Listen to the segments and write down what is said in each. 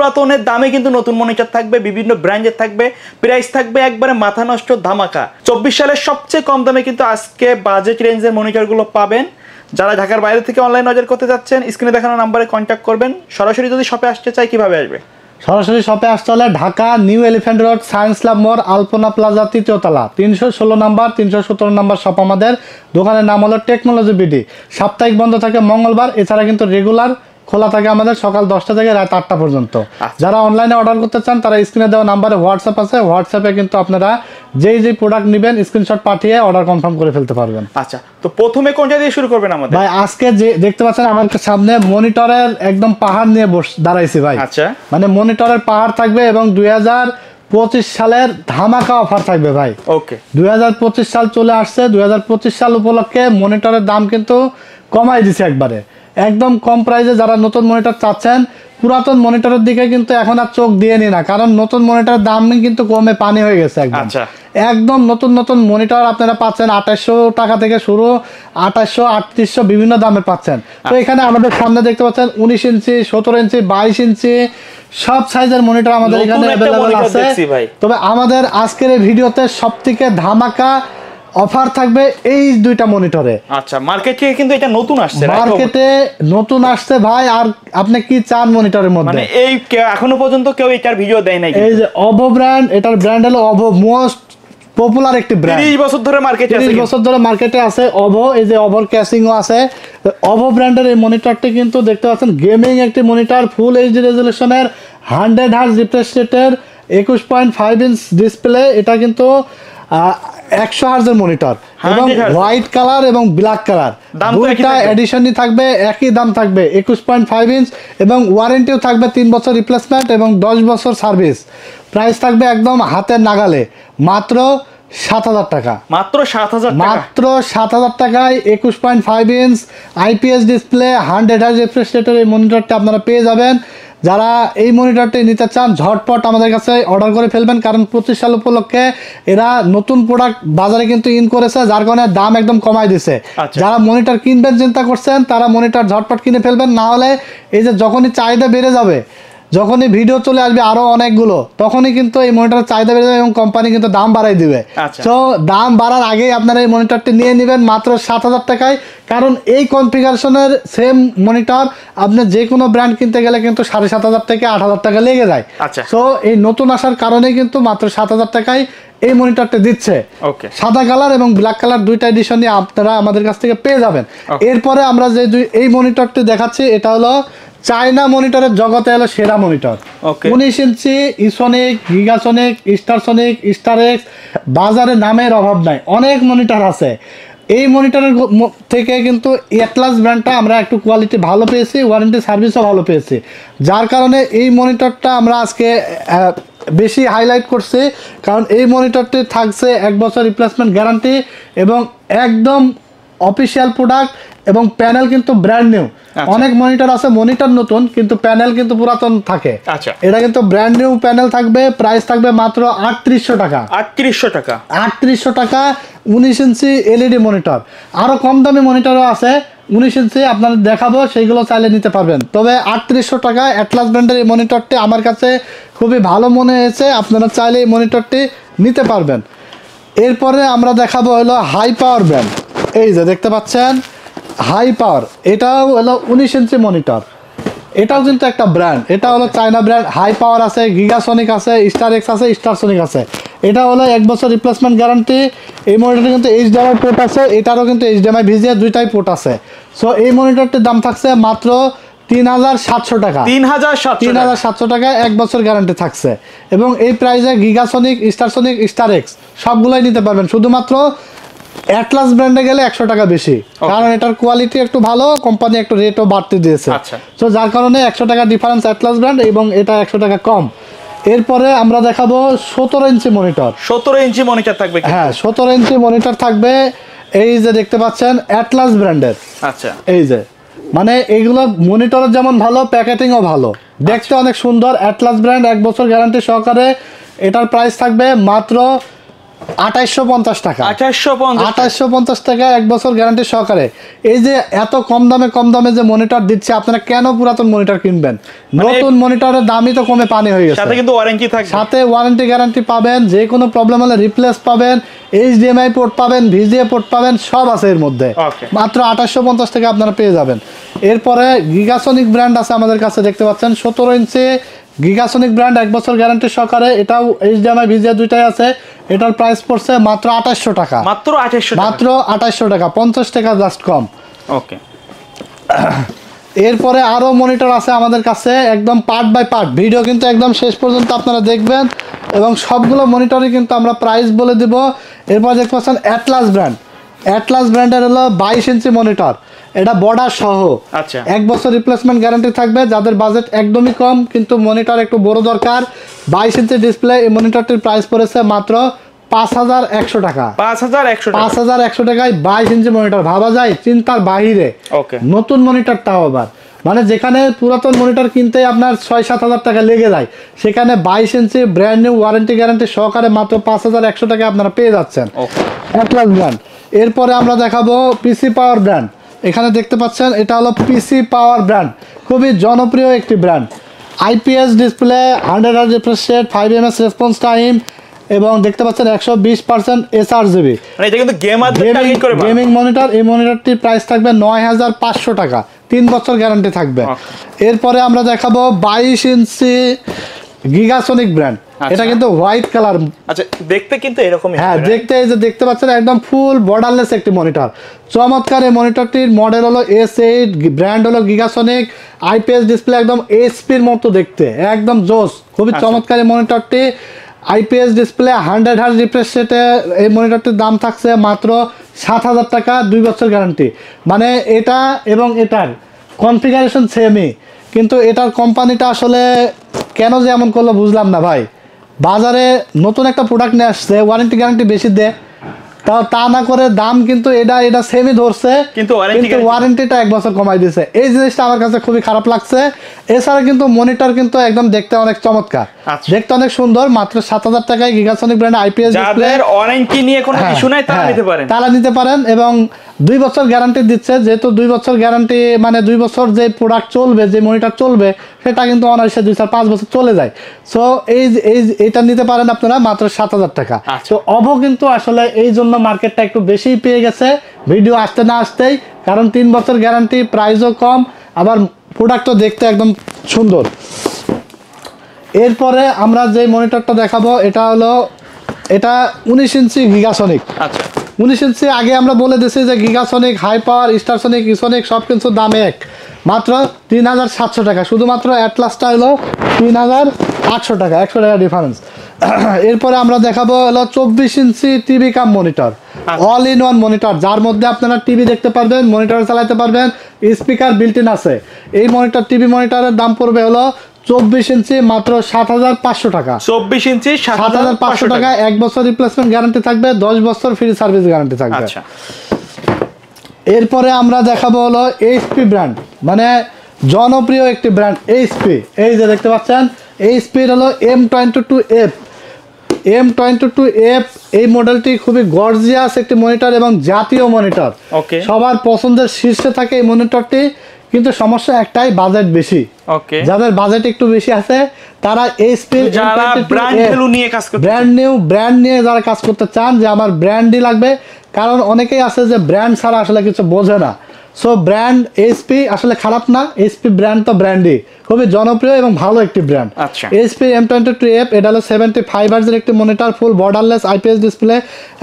পুরাতনের দামে কিন্তু নতুন মনিটর থাকবে, বিভিন্ন ব্র্যান্ডের থাকবে, প্রাইস থাকবে একবারে মাথা নষ্ট ধামাকা। 24 সালের সবচেয়ে কম দামে কিন্তু আজকে বাজেট রেঞ্জের মনিটরগুলো পাবেন। যারা ঢাকার বাইরে থেকে অনলাইন অর্ডার করতে যাচ্ছেন স্ক্রিনে দেখানো নাম্বারে কন্ট্যাক্ট করবেন। সরাসরি যদি শপে আসতে চাই কিভাবে আসবে? সরাসরি শপে আসতে হলে Dhaka new elephant road, science lab মোড়, আলপনা প্লাজা, 3য় তলা, 316 নাম্বার, 317 নাম্বার শপ। আমাদের দোকানের নাম হলো টেকনোলজি বিডি। সাপ্তাহিক বন্ধ থাকে মঙ্গলবার, এছাড়া কিন্তু রেগুলার খোলা থাকে আমাদের সকাল 10টা থেকে রাত 8টা পর্যন্ত। যারা অনলাইনে অর্ডার করতে চান তারা স্ক্রিনে দেওয়া নাম্বারে হোয়াটসঅ্যাপ আছে, হোয়াটসঅ্যাপে কিন্তু আপনারা যেই প্রোডাক্ট নেবেন স্ক্রিনশট পাঠিয়ে অর্ডার কনফার্ম করে ফেলতে পারবেন। আচ্ছা, তো প্রথমে কোনটা দিয়ে শুরু করবেন আমাদের? ভাই আজকে যে দেখতে পাচ্ছেন আমার সামনে মনিটরের একদম পাহাড় নিয়ে দাঁড়াইছি ভাই। আচ্ছা, মানে মনিটরের পাহাড় থাকবে এবং 2025 সালের ধামাকা অফার থাকবে ভাই। ওকে, 2025 সাল চলে আসছে, 2025 সাল উপলক্ষে মনিটরের দাম কিন্তু কমাই দিছে একবারে, একদম কম প্রাইসে। যারা নতুন মনিটর চাচ্ছেন, পুরাতন মনিটরের দিকে কিন্তু এখন আর চোখ দিয়ে নি না, কারণ নতুন মনিটরের দাম কিন্তু কমে পানি হয়ে গেছে একদম। একদম নতুন নতুন মনিটর আপনারা পাচ্ছেন 2800 টাকা থেকে শুরু, 2800, 3800 বিভিন্ন দামের পাচ্ছেন। তো এখানে আমাদের সামনে দেখতে পাচ্ছেন 19 ইঞ্চি, 17 ইঞ্চি, 22 ইঞ্চি সব সাইজের মনিটর আমাদের এখানে अवेलेबल আছে। তবে আমাদের আজকের এই ভিডিওতে সবথেকে ধামাকা অফার থাকবে এই দুইটা মনিটরে। আচ্ছা, মার্কেটে কিন্তু এটা নতুন আসছে, মার্কেটে নতুন আসছে ভাই। আর আপনি কি চান মনিটরের মধ্যে? মানে এই এখনো পর্যন্ত কেউ এটার ভিডিও দেয় নাই। এই যে অভো ব্র্যান্ড, এটার ব্র্যান্ড হলো অভো, মোস্ট পপুলার একটি ব্র্যান্ড। 30 বছর ধরে মার্কেটে আছে, 30 বছর ধরে মার্কেটে আছে অভো। এই যে অভোর ক্যাসিংও আছে। অভো ব্র্যান্ডের এই মনিটরটি কিন্তু দেখতে পাচ্ছেন গেমিং একটি মনিটর, ফুল এইচডি রেজোলিউশনের, 100 হার্জ রিফ্রেশ রেটের, 21.5 ইঞ্চ ডিসপ্লে। এটা কিন্তু 100 হার্জের মনিটর এবং হোয়াইট কালার এবং ব্ল্যাক কালার দুইটা এডিশনই থাকবে, একই দাম থাকবে 21.5 ইঞ্চ এবং ওয়ারেন্টিও থাকবে 3 বছর রিপ্লেসমেন্ট এবং 10 বছর সার্ভিস। প্রাইস থাকবে একদম হাতের নাগালে, মাত্র 7,000 টাকা। মাত্র 7,000 টাকা, মাত্র 7,000 টাকায় 21.5 inch IPS display, 100 hertz refresh রেটের এই মনিটরটা আপনারা পেয়ে যাবেন। যারা এই মনিটরটি নিতে চান ঝটপট আমাদের কাছে অর্ডার করে ফেলবেন, কারণ 25 সাল উপলক্ষে এরা নতুন প্রোডাক্ট বাজারে কিন্তু ইন করেছে, যার কারণে দাম একদম কমাই দিছে। যারা মনিটর কিনবেন চিন্তা করছেন তারা মনিটর ঝটপট কিনে ফেলবেন, না হলে এই যে যখনই চাহিদা বেড়ে যাবে, যখনই ভিডিও চলে আসবে আরো অনেকগুলো, তখনই কিন্তু এই মনিটরের চাহিদা বেড়ে যাবে এবং কোম্পানি কিন্তু দাম বাড়াই দিবে। তো দাম বাড়ার আগেই আপনারা এই মনিটরটি নিয়ে নেবেন মাত্র 7,000 টাকায়, কারণ এই কনফিগারেশনের সেম মনিটর আপনি যে কোনো ব্র্যান্ড কিনতে গেলে কিন্তু 7,500 থেকে 8,000 টাকা লেগে যায়। তো এই নতুন আসার কারণে কিন্তু মাত্র 7,000 টাকায় এই মনিটরটা দিচ্ছে। সাদা কালার এবং ব্ল্যাক কালার দুইটা এডিশনই আপনারা আমাদের কাছ থেকে পেয়ে যাবেন। এরপরে আমরা যে এই মনিটরটি দেখাচ্ছি এটা হলো চায়না মনিটরের জগতে হলো সেরা মনিটর। 19 ইঞ্চি ইসোনিক, গিগাসোনিক, স্টারসোনিক, স্টারএক্স, বাজারে নামের অভাব নাই, অনেক মনিটর আছে। এই মনিটরের থেকে কিন্তু এটলাস ব্র্যান্ডটা আমরা একটু কোয়ালিটি ভালো পেয়েছি, ওয়ারেন্টি সার্ভিসও ভালো পেয়েছি, যার কারণে এই মনিটরটা আমরা আজকে বেশি হাইলাইট করছি। কারণ এই মনিটরটি থাকছে 1 বছর রিপ্লেসমেন্ট গ্যারান্টি এবং একদম অফিসিয়াল প্রোডাক্ট এবং প্যানেল কিন্তু ব্র্যান্ড নিউ। অনেক মনিটর আছে মনিটর নতুন কিন্তু প্যানেল কিন্তু পুরাতন থাকে, এটা কিন্তু ব্র্যান্ড নিউ প্যানেল থাকবে। প্রাইস থাকবে মাত্র 3800 টাকা। 3800 টাকা, 3800 টাকা। 19 ইঞ্চি এলইডি মনিটর, আরো কম দামি মনিটরও আছে 19 ইঞ্চি আপনাদের দেখাবো, সেইগুলো চাইলে নিতে পারবেন। তবে 3800 টাকা অ্যাটলাস ব্র্যান্ডের এই মনিটরটি আমার কাছে খুবই ভালো মনে হয়েছে, আপনারা চাইলে এই মনিটরটি নিতে পারবেন। এরপরে আমরা দেখাবো হলো হাই পাওয়ার ব্র্যান্ড। এই যে দেখতে পাচ্ছেন হাই পাওয়ার, এটাও হলো 19 ইঞ্চি মনিটর, এটাও কিন্তু একটা ব্র্যান্ড, এটা হলো চায়না ব্র্যান্ড। হাই পাওয়ার আছে, গিগাসোনিক আছে, স্টারএক্স আছে, স্টারসোনিক আছে। এটা হলো 1 বছর রিপ্লেসমেন্ট গ্যারান্টি। এই মনিটরে কিন্তু এইচডিএমআই পোর্ট আছে, এটারও কিন্তু এইচডিএমআই ভিজিএ দুইটাই পোর্ট আছে। সো এই মনিটরটির দাম থাকছে মাত্র 3,700 টাকা। 3,700 টাকা 1 বছর গ্যারান্টি থাকছে এবং এই প্রাইসে গিগাসোনিক, স্টারসোনিক, স্টারএক্স সবগুলোই নিতে পারবেন। শুধুমাত্র অ্যাটলাস ব্র্যান্ডে গেলে 100 টাকা বেশি, কারণ এটার কোয়ালিটি একটু ভালো, কোম্পানি একটু রেটও বাড়তে দিয়েছে। তো যার কারণে 100 টাকা ডিফারেন্স অ্যাটলাস ব্র্যান্ড এবং এটা 100 টাকা কম। এরপরে আমরা দেখাবো 17 ইঞ্চি মনিটর। 17 ইঞ্চি মনিটর থাকবে, হ্যাঁ 17 ইঞ্চি মনিটর থাকবে। এই যে দেখতে পাচ্ছেন অ্যাটলাস ব্র্যান্ডের। আচ্ছা, এই যে মানে এইগুলো মনিটরের যেমন ভালো, প্যাকেটিংও ভালো, দেখতে অনেক সুন্দর। অ্যাটলাস ব্র্যান্ড 1 বছর গ্যারান্টি সহকারে। এটার প্রাইস থাকবে মাত্র 2850 টাকা, 2850 2850 টাকা 1 বছর গ্যারান্টি সহকারে। এই যে এত কম দামে যে মনিটর দিচ্ছে, আপনারা কেন পুরাতন মনিটর কিনবেন? নতুন মনিটরের দামই তো কমে পানি হয়ে গেছে। সাথে কিন্তু ওয়ারেন্টি থাকবে, সাথে ওয়ারেন্টি গ্যারান্টি পাবেন, যে কোনো প্রবলেম হলে রিপ্লেস পাবেন, HDMI পোর্ট পাবেন, VGA পোর্ট পাবেন, সব আছে এর মধ্যে। মাত্র 2850 টাকা আপনারা পেয়ে যাবেন। এরপরে গিগাসনিক ব্র্যান্ড আছে আমাদের কাছে, দেখতে পাচ্ছেন 17 ইঞ্চি গিগাসনিক ব্র্যান্ড 1 বছর গ্যারান্টি সহকারে। এটাও HDMI VGA দুইটাই আছে। এটার প্রাইস পড়ছে মাত্র 2800 টাকা, মাত্র 2800 মাত্র 2800 টাকা, 50 টাকা জাস্ট কম। ওকে। এরপরে আরো মনিটর আছে আমাদের কাছে, একদম পার্ট বাই পার্ট ভিডিও কিন্তু একদম শেষ পর্যন্ত আপনারা দেখবেন, এবং সবগুলো মনিটরই কিন্তু আমরা প্রাইস বলে দিব। এরপর দেখতে পাচ্ছেন অ্যাটলাস ব্র্যান্ড, অ্যাটলাস ব্র্যান্ডের হলো 22 ইঞ্চি মনিটর, এটা বর্ডার সহ। আচ্ছা, 1 বছর রিপ্লেসমেন্ট গ্যারান্টি থাকবে। যাদের বাজেট একদমই কম কিন্তু মনিটর একটু বড় দরকার, 22 ইঞ্চি ডিসপ্লে, এই মনিটরটির প্রাইস পড়েছে মাত্র 5100 টাকা, 5100 টাকায় 22 ইঞ্চি মনিটর। ভাবা যায়, চিন্তার বাহিরে। ওকে। নতুন মনিটর তাও আবার, মানে যেখানে পুরাতন মনিটর কিনতে আপনার 6-7 হাজার টাকা লেগে যায়, সেখানে 22 ইঞ্চি ব্র্যান্ড নিউ ওয়ারেন্টি গ্যারান্টি সহকারে মাত্র 5100 টাকা আপনারা পেয়ে যাচ্ছেন, অ্যাটলাস ব্র্যান্ড। এরপরে আমরা দেখাবো পিসি পাওয়ার ব্র্যান্ড। এখানে দেখতে পাচ্ছেন এটা হলো পিসি পাওয়ার ব্র্যান্ড, খুবই জনপ্রিয় একটি brand. IPS display, 100Hz refresh rate, 5 ms response time, এবং দেখতে পাচ্ছেন 120% sRGB, মানে এটা কিন্তু গেমারদের টার্গেট করে গেমিং মনিটর। এই মনিটরটির প্রাইস থাকবে 9500 টাকা, 3 বছর গ্যারান্টি থাকবে। এরপরে আমরা দেখাবো 22 ইঞ্চি গিগাসনিক ব্র্যান্ড, এটা কিন্তু হোয়াইট কালার। আচ্ছা, দেখতে কিন্তু এরকমই। হ্যাঁ, দেখতে এই যে দেখতে পাচ্ছেন একদম ফুল বর্ডারলেস একটি মনিটর, চমৎকার। এই মনিটরটির মডেল হলো S8, ব্র্যান্ড হলো গিগাসনিক, IPS ডিসপ্লে একদম HP-র মতো দেখতে, একদম জোস, খুবই চমৎকার এই মনিটরটি। IPS ডিসপ্লে, 100Hz রিফ্রেশ রেটে এই মনিটরটির দাম থাকছে মাত্র 7000 টাকা, 2 বছর গ্যারান্টি। মানে এটা এবং এটার কনফিগারেশন সেমই, কিন্তু এটার কোম্পানিটা আসলে কেন যে এমন করলো বুঝলাম না ভাই। বাজারে নতুন একটা প্রোডাক্ট নিয়ে আসছে, ওয়ারেন্টি গ্যারান্টি বেশি দেয়, তাও তা না করে দাম কিন্তু এটা সেমই ধরছে, কিন্তু ওয়ারেন্টিটা 1 বছর কমাই দিয়েছে। এই জিনিসটা আমার কাছে খুবই খারাপ লাগছে। এছাড়া কিন্তু মনিটর কিন্তু একদম দেখতে অনেক চমৎকার, দেখতে অনেক সুন্দর। মাত্র 7000 টাকায় গিগাসনিক ব্র্যান্ড IPS ডিসপ্লে, যাদের ওয়ারেন্টি নিয়ে কোনো ইস্যু নাই তারা নিতে পারেন, তারা নিতে পারেন। এবং 2 বছর গ্যারান্টি দিচ্ছে, যেহেতু 2 বছর গ্যারান্টি মানে 2 বছর যে প্রোডাক্ট চলবে, যে মনিটর চলবে, সেটা কিন্তু অনায়াসে 2-4-5 বছর চলে যায়। সো এইটা নিতে পারেন আপনারা মাত্র 7000 টাকা। তো অভো কিন্তু আসলে এই জন্য মার্কেটটা একটু বেশিই পেয়ে গেছে ভিডিও আসতে না আসতেই, কারণ 3 বছর গ্যারান্টি, প্রাইসও কম, আবার প্রোডাক্টও দেখতে একদম সুন্দর। এরপরে আমরা যে মনিটরটা দেখাবো এটা হলো 19 ইঞ্চি গিগাসনিক। আচ্ছা, 19 ইঞ্চি আগে আমরা বলে দিয়েছি যে গিগাসনিক, হাই পাওয়ার, স্টারসনিক, ইসনিক সব কিন্তু দাম এক, মাত্র 3700 টাকা। শুধুমাত্র অ্যাটলাসটা হলো 3800 টাকা, 100 টাকা ডিফারেন্স। এরপরে আমরা দেখাবো হলো 24 inch TV cum monitor, all in one monitor, যার মধ্যে আপনারা টিভি দেখতে পারবেন, মনিটর চালাতে পারবেন, স্পিকার বিল্ট ইন আছে। এই মনিটর, টিভি মনিটরের দাম পড়বে হলো 24 ইঞ্চি মাত্র 7500 টাকা, 24 ইঞ্চি 7500 টাকা। 1 বছর রিপ্লেসমেন্ট গ্যারান্টি থাকবে, 10 বছর ফ্রি সার্ভিস গ্যারান্টি থাকবে। আচ্ছা, এরপরে আমরা দেখাবো হলো HP ব্র্যান্ড, মানে জনপ্রিয় একটি ব্র্যান্ড HP। এই যে দেখতে পাচ্ছেন HP হলো M22F, M22F। এই মডেলটি খুবই গর্জিয়াস একটি মনিটর এবং জাতীয় মনিটর, সবার পছন্দের শীর্ষে থাকে এই মনিটরটি। কিন্তু সমস্যা একটাই, বাজেট বেশি। যাদের বাজেট একটু বেশি আছে তারা HP ব্র্যান্ড নিয়ে যারা কাজ করতে চান, যে আমার ব্র্যান্ডই লাগবে, কারণ অনেকেই আছে যে ব্র্যান্ড ছাড়া আসলে কিছু বোঝে না। সো ব্র্যান্ড HP আসলে খারাপ না, HP ব্র্যান্ড তো ব্র্যান্ডই, খুবই জনপ্রিয় এবং ভালো একটি ব্র্যান্ড। HP M22F, এটা হলো 75Hz একটি monitor, full borderless IPS display,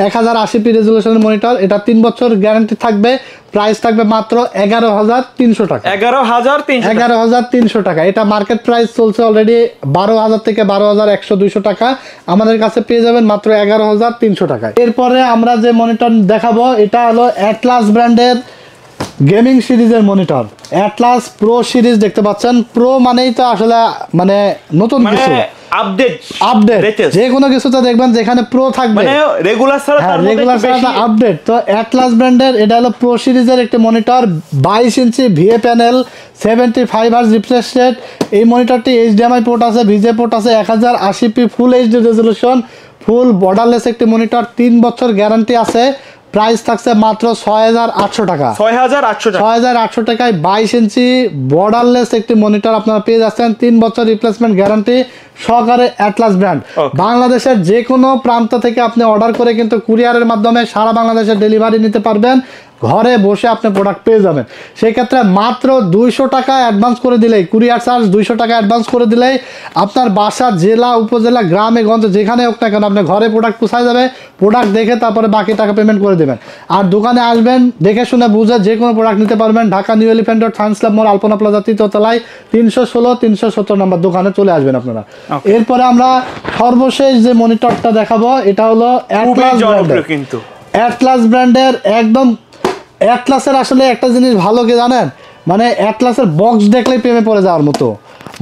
1080p রেজুলেশনের মনিটর। এটা 3 বছর গ্যারান্টি থাকবে, প্রাইস থাকবে মাত্র 11300 টাকা, 11300 টাকা। এটা মার্কেট প্রাইস চলছে অলরেডি 12000 থেকে 12100-200 টাকা, আমাদের কাছে পেয়ে যাবেন মাত্র 11300 টাকায়। এরপরে আমরা যে মনিটর দেখাবো এটা হলো অ্যাটলাস ব্র্যান্ডের গেমিং সিরিজের মনিটর, অ্যাটলাস প্রো সিরিজ। দেখতে পাচ্ছেন প্রো মানেই তো আসলে মানে নতুন কিছু, আপডেট, যে কোনো কিছুতে দেখবেন যেখানে প্রো থাকবে, মানে রেগুলার ছাড়া আপডেট। তো অ্যাটলাস ব্র্যান্ডের এটা হলো প্রো সিরিজের একটি মনিটর, 22 ইঞ্চি VA panel, 75 hertz refresh rate. এই মনিটরটি HDMI পোর্ট আছে, VGA পোর্ট আছে, 1080p ফুল HD রেজলিউশন, ফুল বর্ডারলেস একটি মনিটর, 3 বছর গ্যারান্টি আছে। প্রাইস থাকছে মাত্র 6800 টাকা। 6800 টাকায় 22 ইঞ্চি বর্ডারলেস একটি মনিটর আপনারা পেয়ে যাচ্ছেন, 3 বছর রিপ্লেসমেন্ট গ্যারান্টি সহকারে অ্যাটলাস ব্র্যান্ড। বাংলাদেশের যে কোনো প্রান্ত থেকে আপনি অর্ডার করে কিন্তু কুরিয়ারের মাধ্যমে সারা বাংলাদেশে ডেলিভারি নিতে পারবেন, ঘরে বসে আপনি প্রোডাক্ট পেয়ে যাবেন। সেই ক্ষেত্রে মাত্র 200 টাকা অ্যাডভান্স করে দিলেই, কুরিয়ার চার্জ 200 টাকা অ্যাডভান্স করে দিলেই আপনার বাসা, জেলা, উপজেলা, গ্রামে গঞ্জে যেখানে হোক না কেন আপনি ঘরে প্রোডাক্ট পৌঁছায় যাবে। প্রোডাক্ট দেখে তারপরে বাকি টাকা পেমেন্ট করে দেবেন। আর দোকানে আসবেন, দেখে শুনে বুঝে যে কোনো প্রোডাক্ট নিতে পারবেন। Dhaka new elephant road, science club মোড়, আলপনা প্লাজা, 3য় তলায় 316 317 নম্বর দোকানে চলে আসবেন আপনারা। এরপরে আমরা সর্বশেষ যে মনিটরটা দেখাবো এটা হলো অ্যাটলাস ব্র্যান্ডের। একদম অ্যাটলাসের আসলে একটা জিনিস ভালো কি জানেন, মানে অ্যাটলাসের বক্স দেখলেই প্রেমে পড়ে যাওয়ার মতো।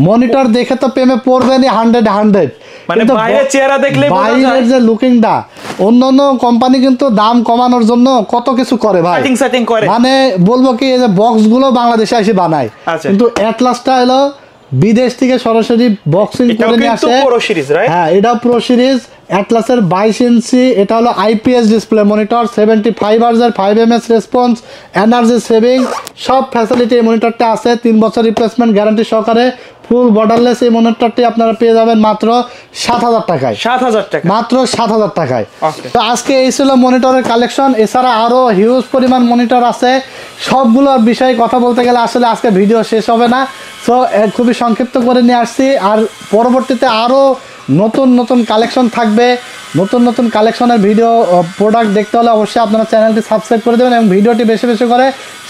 মনিটর দেখে তো প্রেমে পড়বেনি 100, মানে বাইরের চেহারা দেখলে বাইরের যে লুকিংটা, অন্যান্য কোম্পানি কিন্তু দাম কমানোর জন্য কত কিছু করে ভাই, সেটিং করে। মানে বলবো কি, এই যে বক্স গুলো বাংলাদেশে এসে বানায়, কিন্তু অ্যাটলাসটা হলো বিদেশ থেকে সরাসরি বক্সিং করে নিয়ে আসে। হ্যাঁ, এটা প্রো সিরিজ অ্যাটলাসের 22 ইঞ্চি। এটা হলো IPS display monitor, 75 হার্জের, 5 ms response, energy saving, সব ফ্যাসিলিটি এই মনিটরটা আছে। 3 বছর রিপ্লেসমেন্ট গ্যারান্টি সহকারে ফুল বর্ডারলেস এই মনিটরটি আপনারা পেয়ে যাবেন মাত্র 7000 টাকায়। 7000 টাকা, মাত্র 7000 টাকায়। তো আজকে এই ছিল মনিটরের কালেকশন। এছাড়া আরো হিউজ পরিমাণ মনিটর আছে, সবগুলোর বিষয়ে কথা বলতে গেলে আসলে আজকে ভিডিও শেষ হবে না। সো খুবই সংক্ষিপ্ত করে নিয়ে আসছি। আর পরবর্তীতে আরো নতুন নতুন কালেকশন থাকবে। নতুন নতুন কালেকশনের ভিডিও, প্রোডাক্ট দেখতে হলে অবশ্যই আপনারা চ্যানেলটি সাবস্ক্রাইব করে দেবেন এবং ভিডিওটি বেশি বেশি করে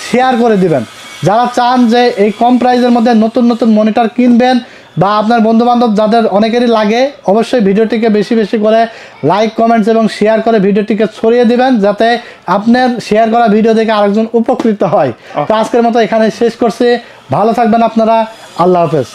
শেয়ার করে দিবেন। যারা চান যে এই কম প্রাইসের মধ্যে নতুন নতুন মনিটর কিনবেন বা আপনার বন্ধুবান্ধব যাদের অনেকেরই লাগে, অবশ্যই ভিডিওটিকে বেশি বেশি করে লাইক, কমেন্টস এবং শেয়ার করে ভিডিওটিকে ছড়িয়ে দিবেন, যাতে আপনার শেয়ার করা ভিডিও দেখে আরেকজন উপকৃত হয়। তো আজকের মতো এখানে শেষ করছি। ভালো থাকবেন আপনারা। আল্লাহ হাফেজ।